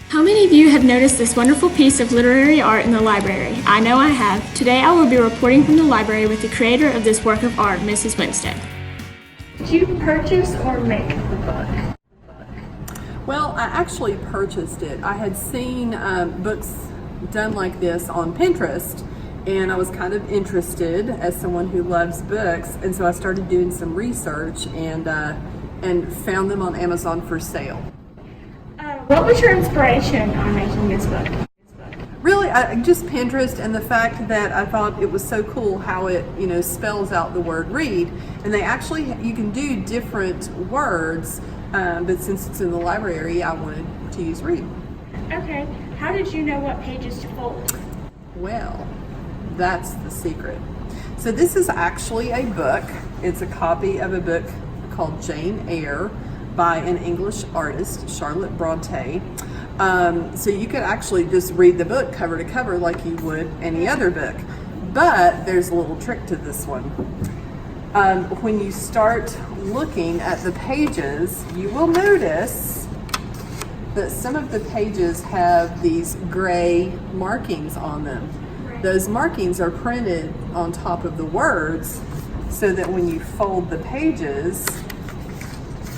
How many of you have noticed this wonderful piece of literary art in the library? I know I have. Today I will be reporting from the library with the creator of this work of art, Mrs. Winstead. Did you purchase or make the book? Well, I actually purchased it. I had seen books done like this on Pinterest, and I was kind of interested as someone who loves books, and so I started doing some research and found them on Amazon for sale. What was your inspiration on making this book? Really, just Pinterest, and the fact that I thought it was so cool how it, spells out the word read. And they actually, you can do different words, but since it's in the library, I wanted to use read. Okay. How did you know what pages to fold? Well, that's the secret. So this is actually a book. It's a copy of a book called Jane Eyre by an English artist, Charlotte Bronte. So you could actually just read the book cover to cover like you would any other book. But there's a little trick to this one. When you start looking at the pages, you will notice that some of the pages have these gray markings on them. Those markings are printed on top of the words so that when you fold the pages,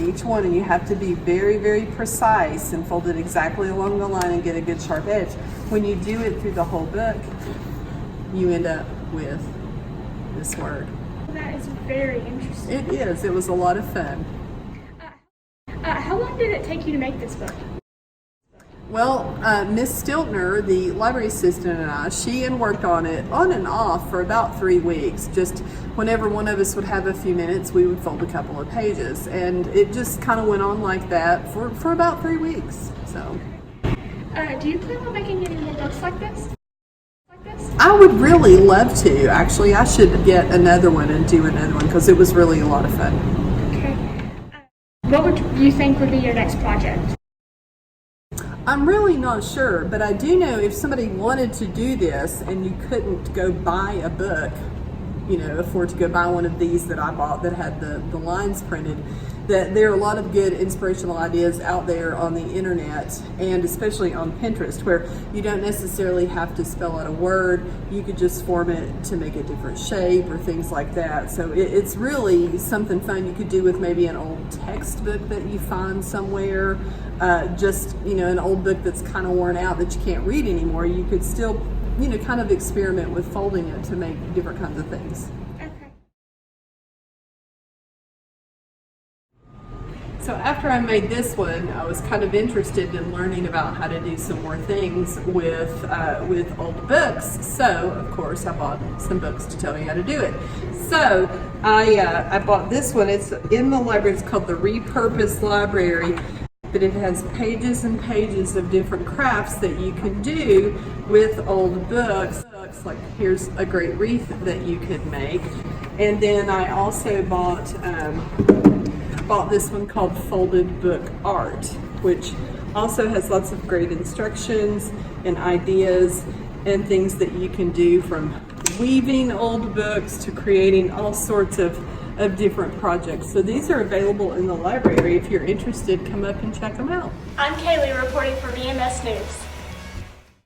each one, and you have to be very, very precise and fold it exactly along the line and get a good sharp edge. When you do it through the whole book, you end up with this word. That is very interesting. It is. It was a lot of fun. How long did it take you to make this book? Well, Miss Stiltner, the library assistant, and she worked on it on and off for about 3 weeks. Just whenever one of us would have a few minutes, we would fold a couple of pages. And it just kind of went on like that for about 3 weeks. So, do you plan on making any more books like this? I would really love to. Actually, I should get another one and do another one because it was really a lot of fun. Okay. What would you think would be your next project? I'm really not sure, but I do know if somebody wanted to do this and you couldn't go buy a book, afford to go buy one of these that I bought that had the lines printed, that there are a lot of good inspirational ideas out there on the internet, and especially on Pinterest, where you don't necessarily have to spell out a word. You could just form it to make a different shape or things like that. So it's really something fun you could do with maybe an old textbook that you find somewhere, just an old book that's kind of worn out that you can't read anymore. You could still kind of experiment with folding it to make different kinds of things. Okay. So after I made this one, I was kind of interested in learning about how to do some more things with old books. So of course I bought some books to tell me how to do it. So I bought this one. It's in the library. It's called the Repurposed Library. But it has pages and pages of different crafts that you can do with old books. Like here's a great wreath that you could make. And then I also bought this one called Folded Book Art, which also has lots of great instructions and ideas and things that you can do, from weaving old books to creating all sorts of different projects. So these are available in the library. If you're interested, come up and check them out. I'm Kaylie reporting for VMS News.